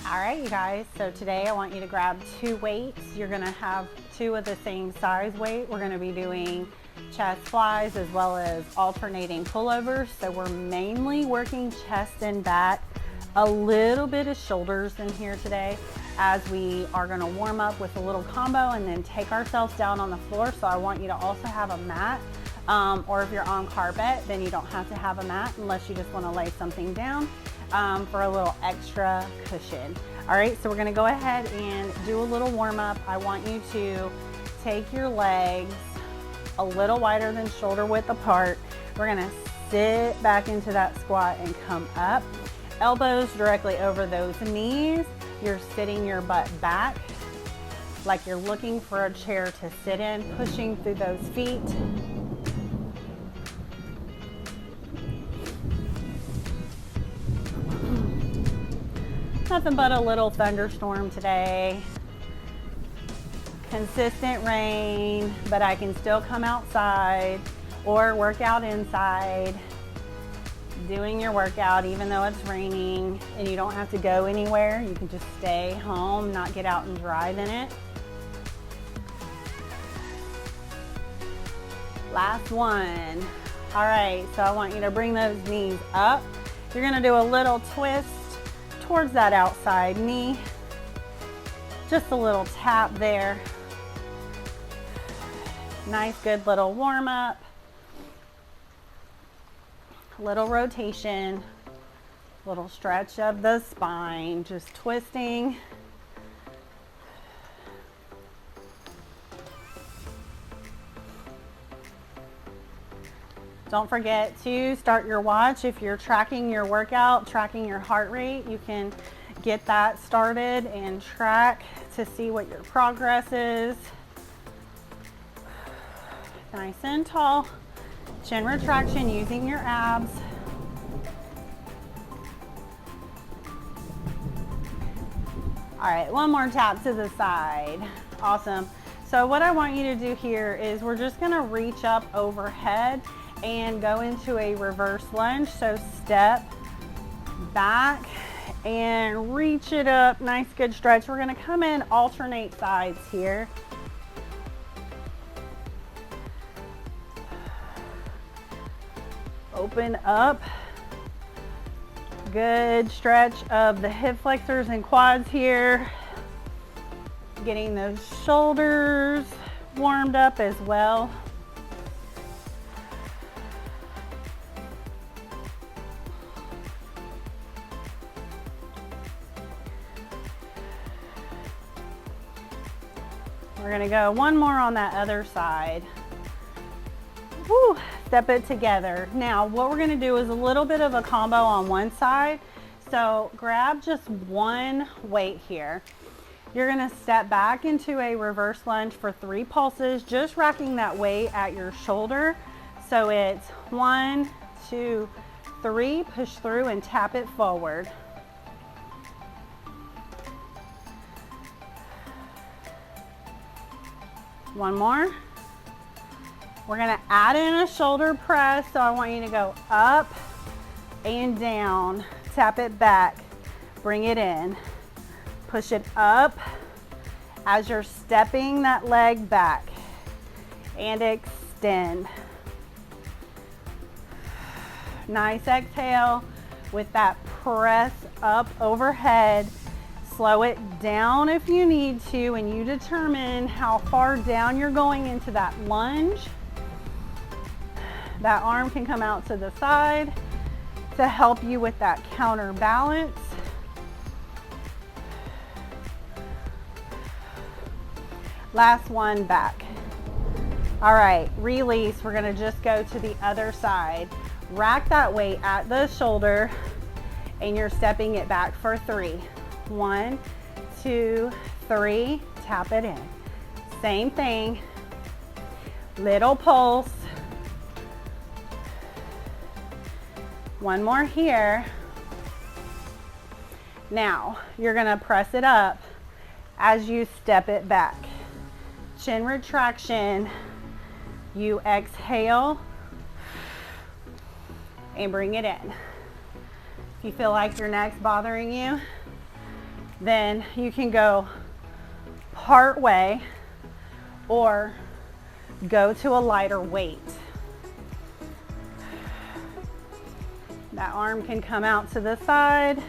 All right, you guys, so today I want you to grab 2 weights. You're gonna have 2 of the same size weight. We're gonna be doing chest flies as well as alternating pullovers. So we're mainly working chest and back, a little bit of shoulders in here today, as we are gonna warm up with a little combo and then take ourselves down on the floor. So I want you to also have a mat, or if you're on carpet, then you don't have to have a mat unless you just wanna lay something down. For a little extra cushion. All right, so we're gonna go ahead and do a little warm up. I want you to take your legs a little wider than shoulder width apart. We're gonna sit back into that squat and come up. Elbows directly over those knees. You're sitting your butt back like you're looking for a chair to sit in, pushing through those feet. Nothing but a little thunderstorm today. Consistent rain, but I can still come outside or work out inside, doing your workout even though it's raining, and you don't have to go anywhere. You can just stay home, not get out and drive in it. Last one. All right, so I want you to bring those knees up. You're gonna do a little twist towards that outside knee. Just a little tap there. Nice, good little warm up. Little rotation, little stretch of the spine, just twisting. Don't forget to start your watch. If you're tracking your workout, tracking your heart rate, you can get that started and track to see what your progress is. Nice and tall. Chin retraction using your abs. All right, one more tap to the side. Awesome. So what I want you to do here is we're just gonna reach up overhead and go into a reverse lunge. So step back and reach it up. Nice, good stretch. We're gonna come in, alternate sides here. Open up. Good stretch of the hip flexors and quads here. Getting those shoulders warmed up as well. We're gonna go one more on that other side. Woo, step it together. Now, what we're gonna do is a little bit of a combo on one side. So grab just one weight here. You're gonna step back into a reverse lunge for 3 pulses, just racking that weight at your shoulder. So it's 1, 2, 3, push through and tap it forward. One more. We're gonna add in a shoulder press. So I want you to go up and down, tap it back, bring it in, push it up as you're stepping that leg back and extend. Nice exhale with that press up overhead. Slow it down if you need to, and you determine how far down you're going into that lunge. That arm can come out to the side to help you with that counterbalance. Last one back. All right, release. We're gonna just go to the other side. Rack that weight at the shoulder and you're stepping it back for 3. 1, 2, 3, tap it in. Same thing, little pulse. One more here. Now, you're gonna press it up as you step it back. Chin retraction, you exhale and bring it in. If you feel like your neck's bothering you, Then you can go part way or go to a lighter weight. That arm can come out to the side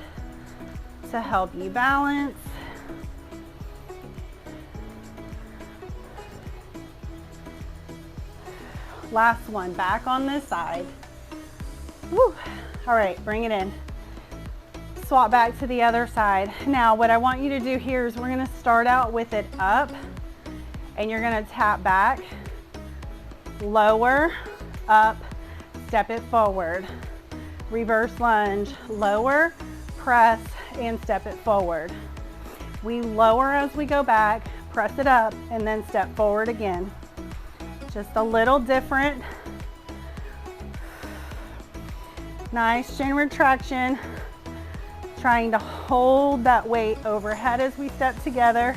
to help you balance. Last one, back on this side. Woo. All right, bring it in. Swap back to the other side. Now what I want you to do here is we're gonna start out with it up, and you're gonna tap back, lower, up, step it forward. Reverse lunge, lower, press, and step it forward. We lower as we go back, press it up, and then step forward again. Just a little different. Nice chin retraction. Trying to hold that weight overhead as we step together.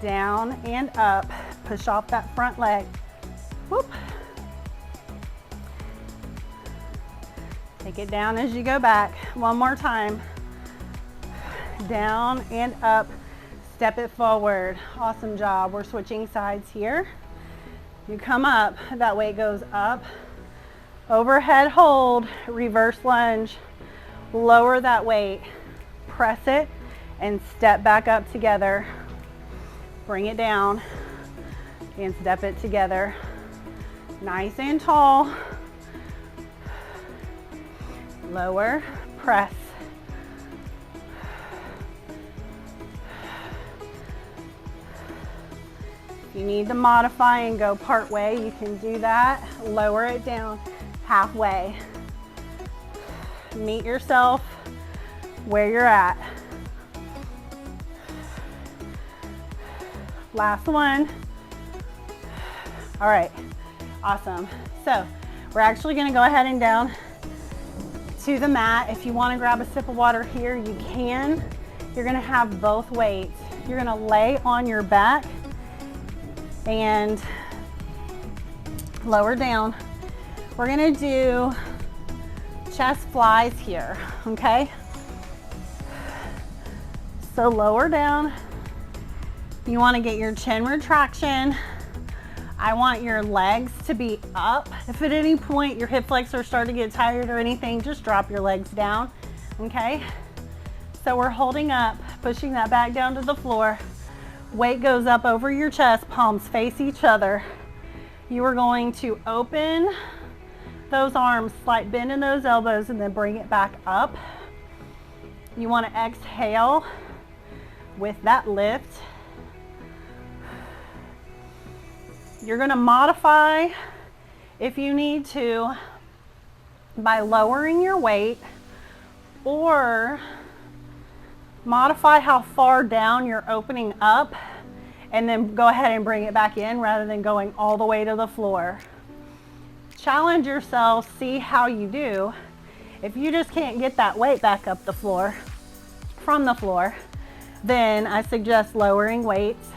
Down and up. Push off that front leg. Whoop. Take it down as you go back. One more time. Down and up. Step it forward. Awesome job. We're switching sides here. You come up, that weight goes up. Overhead hold, reverse lunge. Lower that weight. Press it and step back up together. Bring it down and step it together. Nice and tall. Lower, press. If you need to modify and go part way, you can do that. Lower it down halfway. Meet yourself where you're at. Last one. All right, awesome. So we're actually gonna go ahead and down to the mat. If you wanna grab a sip of water here, you can. You're gonna have both weights. You're gonna lay on your back and lower down. We're gonna do chest flies here, okay? So lower down. You wanna get your chin retraction. I want your legs to be up. If at any point your hip flexors start to get tired or anything, just drop your legs down, okay? So we're holding up, pushing that back down to the floor. Weight goes up over your chest, palms face each other. You are going to open those arms, slight bend in those elbows, and then bring it back up. You want to exhale with that lift. You're going to modify if you need to by lowering your weight, or modify how far down you're opening up and then go ahead and bring it back in rather than going all the way to the floor. Challenge yourself, see how you do. If you just can't get that weight back up the floor, from the floor, then I suggest lowering weights.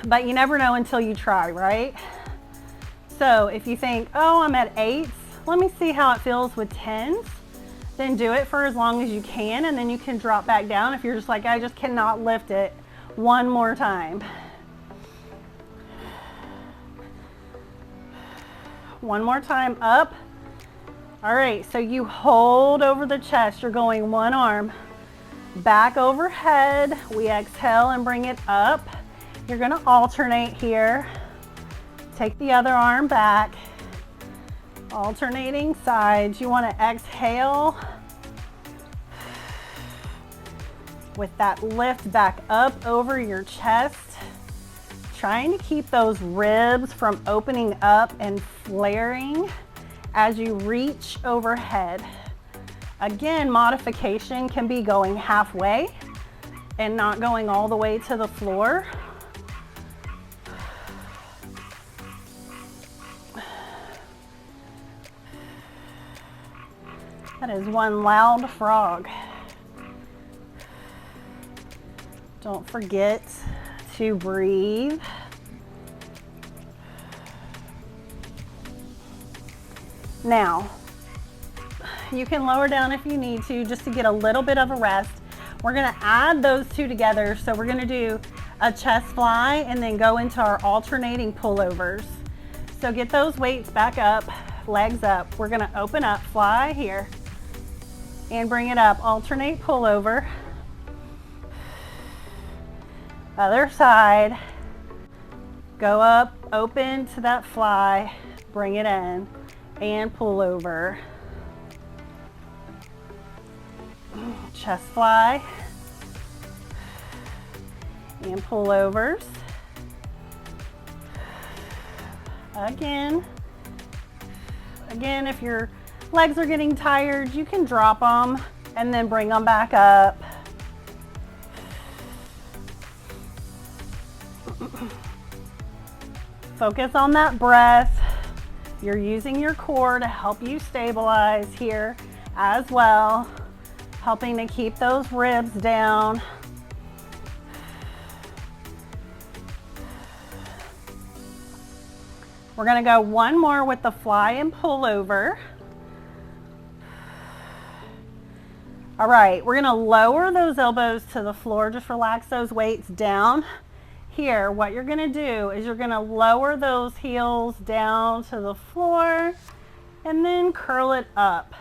But you never know until you try, right? So if you think, oh, I'm at 8s, let me see how it feels with 10s, then do it for as long as you can, and then you can drop back down if you're just like, I just cannot lift it one more time. One more time, up. All right, so you hold over the chest. You're going one arm back overhead. We exhale and bring it up. You're gonna alternate here. Take the other arm back. Alternating sides. You wanna exhale with that lift back up over your chest. Trying to keep those ribs from opening up and flaring as you reach overhead. Again, modification can be going halfway and not going all the way to the floor. That is one loud frog. Don't forget to breathe. Now, you can lower down if you need to, just to get a little bit of a rest. We're gonna add those two together. So we're gonna do a chest fly and then go into our alternating pullovers. So get those weights back up, legs up. We're gonna open up, fly here, and bring it up, alternate pullover. Other side, go up, open to that fly, bring it in, and pull over. Chest fly, and pullovers. Again, if your legs are getting tired, you can drop them and then bring them back up. Focus on that breath. You're using your core to help you stabilize here as well, helping to keep those ribs down. We're gonna go one more with the fly and pull over. All right, we're gonna lower those elbows to the floor, just relax those weights down. Here, what you're gonna do is you're gonna lower those heels down to the floor and then curl it up.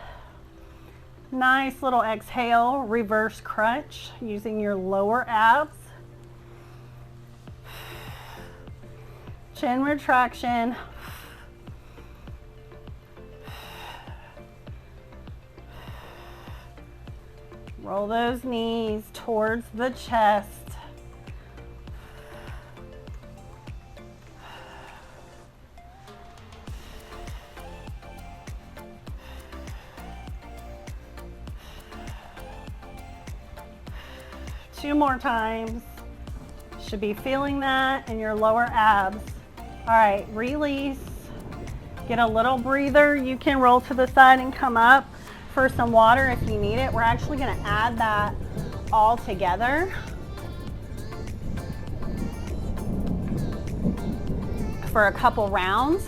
Nice little exhale, reverse crunch using your lower abs. Chin retraction. Roll those knees towards the chest. Two more times. Should be feeling that in your lower abs. All right, release. Get a little breather. You can roll to the side and come up for some water if you need it. We're actually gonna add that all together for a couple rounds.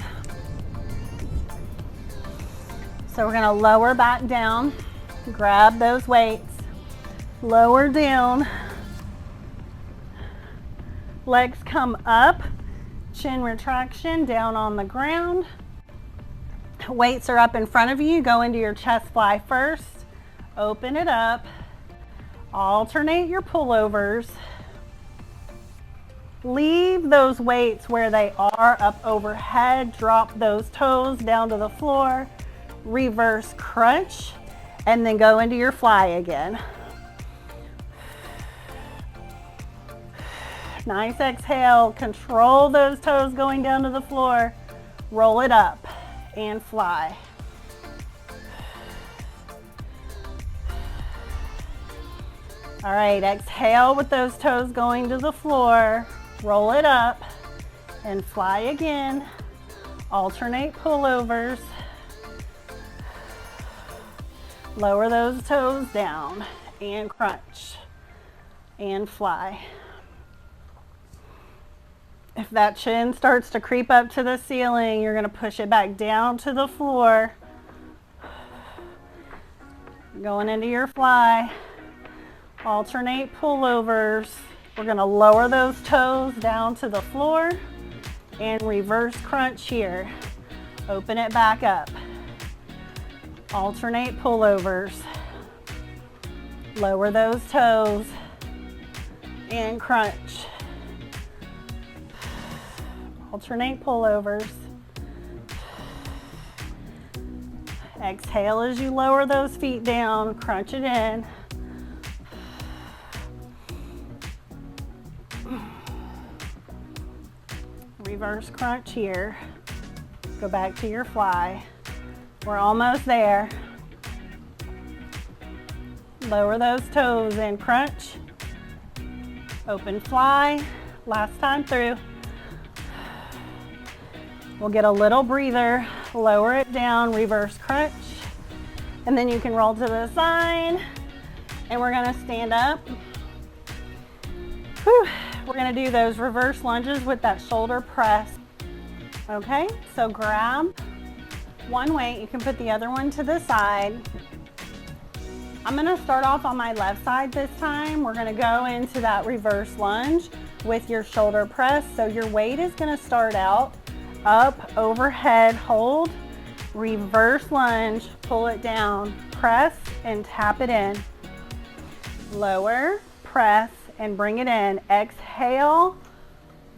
So we're gonna lower back down, grab those weights, lower down, legs come up, chin retraction, down on the ground. Weights are up in front of you. Go into your chest fly first, open it up, alternate your pullovers. Leave those weights where they are, up overhead, drop those toes down to the floor, reverse crunch, and then go into your fly again. Nice exhale, control those toes going down to the floor, roll it up and fly. All right, exhale with those toes going to the floor, roll it up and fly again. Alternate pullovers. Lower those toes down and crunch and fly. If that chin starts to creep up to the ceiling, you're going to push it back down to the floor. Going into your fly. Alternate pullovers. We're going to lower those toes down to the floor and reverse crunch here. Open it back up. Alternate pullovers. Lower those toes and crunch. Alternate pullovers. Exhale as you lower those feet down, crunch it in. Reverse crunch here. Go back to your fly. We're almost there. Lower those toes and crunch. Open fly. Last time through. We'll get a little breather, lower it down, reverse crunch, and then you can roll to the side, and we're gonna stand up. Whew. We're gonna do those reverse lunges with that shoulder press. Okay, so grab one weight. You can put the other one to the side. I'm gonna start off on my left side this time. We're gonna go into that reverse lunge with your shoulder press. So your weight is gonna start out up, overhead, hold, reverse lunge, pull it down, press and tap it in. Lower, press and bring it in. Exhale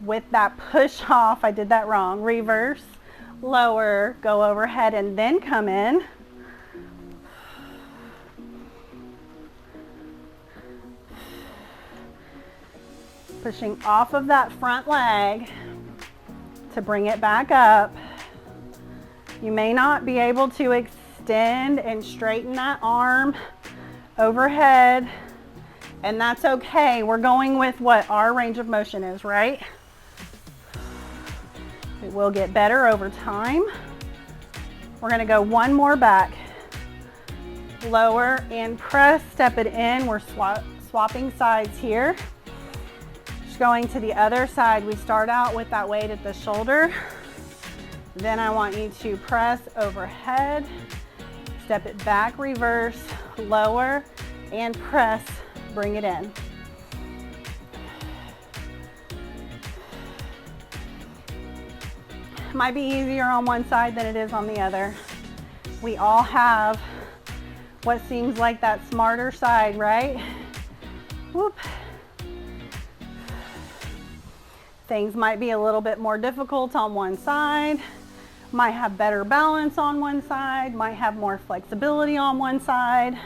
with that push off. I did that wrong. Reverse, lower, go overhead and then come in. Pushing off of that front leg to bring it back up. You may not be able to extend and straighten that arm overhead, and that's okay. We're going with what our range of motion is, right? It will get better over time. We're gonna go one more back. Lower and press, step it in. We're swapping sides here. Going to the other side, we start out with that weight at the shoulder. Then I want you to press overhead, step it back, reverse, lower, and press, bring it in. Might be easier on one side than it is on the other. We all have what seems like that smarter side, right? Whoop. Things might be a little bit more difficult on one side, might have better balance on one side, might have more flexibility on one side.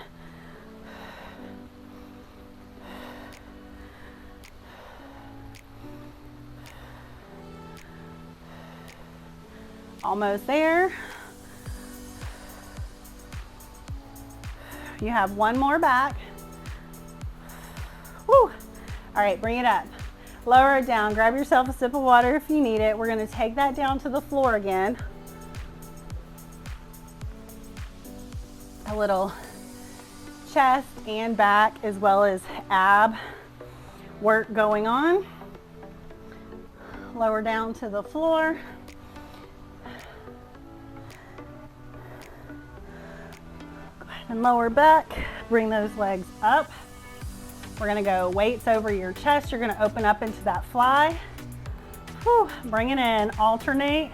Almost there. You have one more back. Woo. All right, bring it up. Lower it down, grab yourself a sip of water if you need it. We're gonna take that down to the floor again. A little chest and back as well as ab work going on. Lower down to the floor. Go ahead and lower back, bring those legs up. We're gonna go weights over your chest. You're gonna open up into that fly. Whew, bring it in, alternate.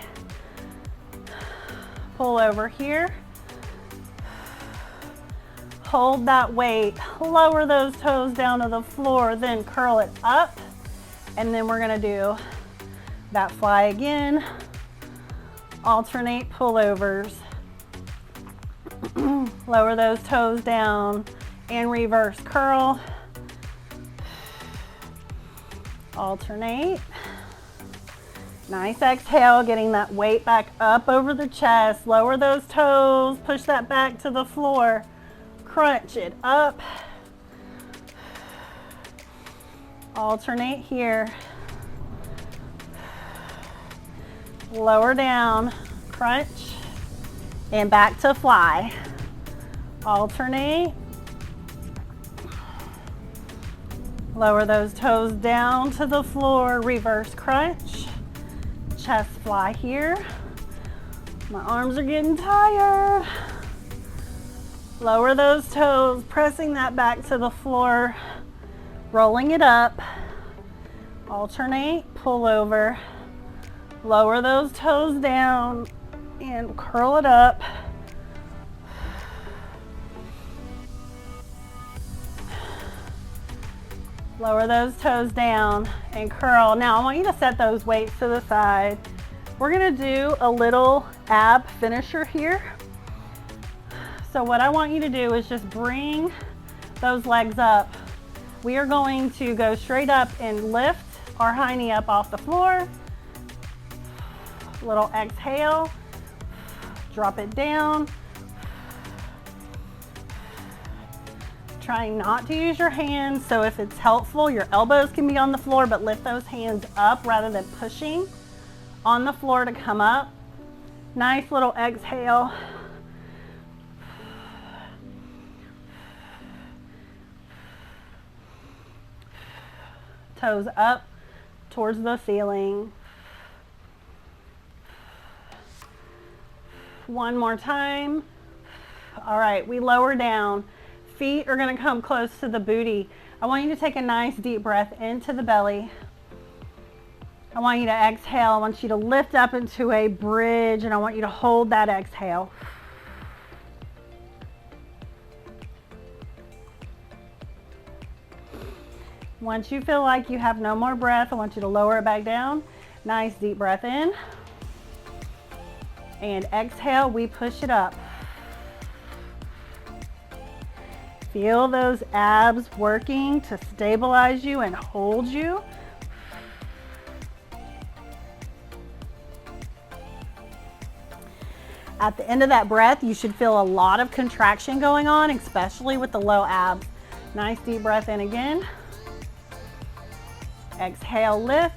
Pull over here. Hold that weight, lower those toes down to the floor, then curl it up. And then we're gonna do that fly again. Alternate pullovers. Lower those toes down and reverse curl. Alternate. Nice exhale, getting that weight back up over the chest. Lower those toes, push that back to the floor. Crunch it up. Alternate here. Lower down, crunch, and back to fly. Alternate. Lower those toes down to the floor, reverse crunch, chest fly here. My arms are getting tired. Lower those toes, pressing that back to the floor, rolling it up. Alternate, pull over. Lower those toes down and curl it up. Lower those toes down and curl. Now I want you to set those weights to the side. We're gonna do a little ab finisher here. So what I want you to do is just bring those legs up. We are going to go straight up and lift our high knee up off the floor. Little exhale, drop it down. Trying not to use your hands, so if it's helpful, your elbows can be on the floor, but lift those hands up rather than pushing on the floor to come up. Nice little exhale. Toes up towards the ceiling. One more time. All right, we lower down. Feet are gonna come close to the booty. I want you to take a nice deep breath into the belly. I want you to exhale. I want you to lift up into a bridge, and I want you to hold that exhale. Once you feel like you have no more breath, I want you to lower it back down. Nice deep breath in. And exhale, we push it up. Feel those abs working to stabilize you and hold you. At the end of that breath, you should feel a lot of contraction going on, especially with the low abs. Nice deep breath in again. Exhale, lift.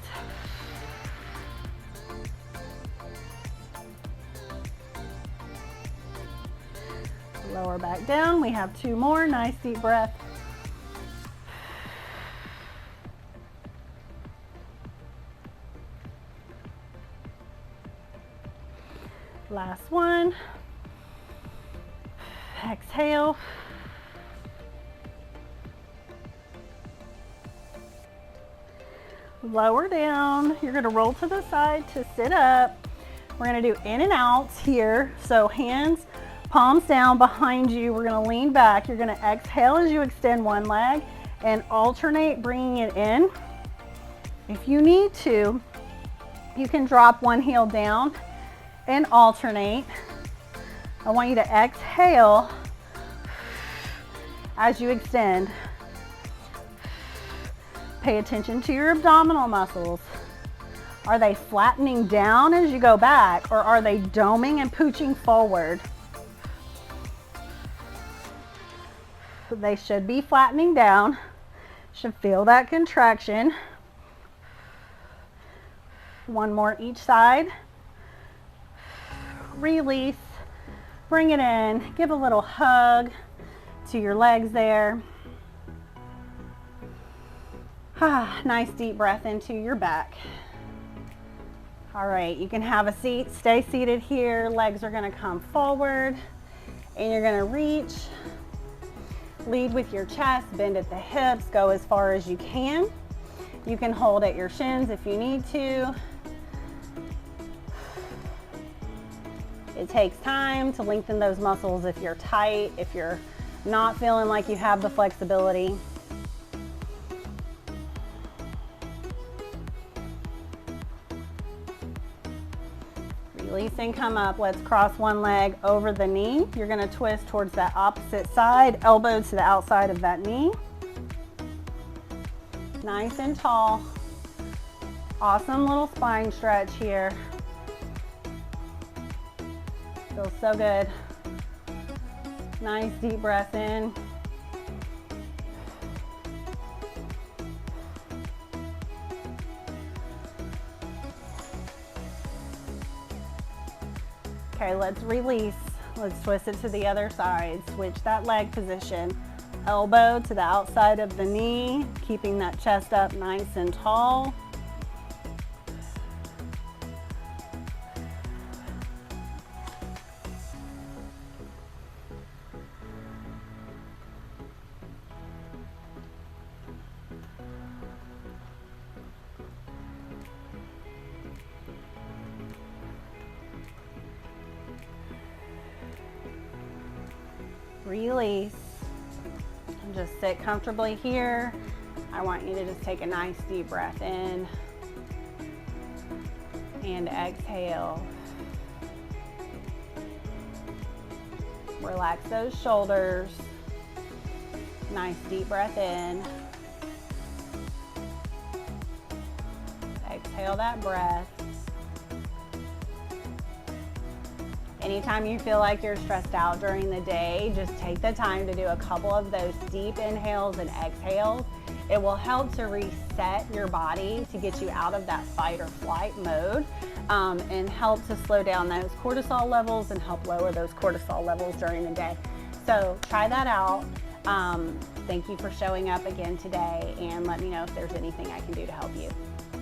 Lower back down. We have two more. Nice deep breath. Last one. Exhale. Lower down. You're going to roll to the side to sit up. We're going to do in and outs here. So hands, palms down behind you. We're going to lean back. You're going to exhale as you extend one leg and alternate bringing it in. If you need to, you can drop one heel down and alternate. I want you to exhale as you extend. Pay attention to your abdominal muscles. Are they flattening down as you go back, or are they doming and pooching forward? They should be flattening down. Should feel that contraction. One more each side. Release. Bring it in. Give a little hug to your legs there. Nice deep breath into your back. All right, you can have a seat. Stay seated here. Legs are going to come forward, and you're going to reach. Lead with your chest, bend at the hips, go as far as you can. You can hold at your shins if you need to. It takes time to lengthen those muscles if you're tight, if you're not feeling like you have the flexibility. Release and come up. Let's cross one leg over the knee. You're going to twist towards that opposite side, elbow to the outside of that knee. Nice and tall. Awesome little spine stretch here. Feels so good. Nice deep breath in. Okay, let's release. Let's twist it to the other side. Switch that leg position. Elbow to the outside of the knee, keeping that chest up nice and tall. Release. And just sit comfortably here. I want you to just take a nice deep breath in and exhale. Relax those shoulders. Nice deep breath in. Exhale that breath. Anytime you feel like you're stressed out during the day, just take the time to do a couple of those deep inhales and exhales. It will help to reset your body to get you out of that fight or flight mode, and help to slow down those cortisol levels and help lower those cortisol levels during the day. So try that out. Thank you for showing up again today, and let me know if there's anything I can do to help you.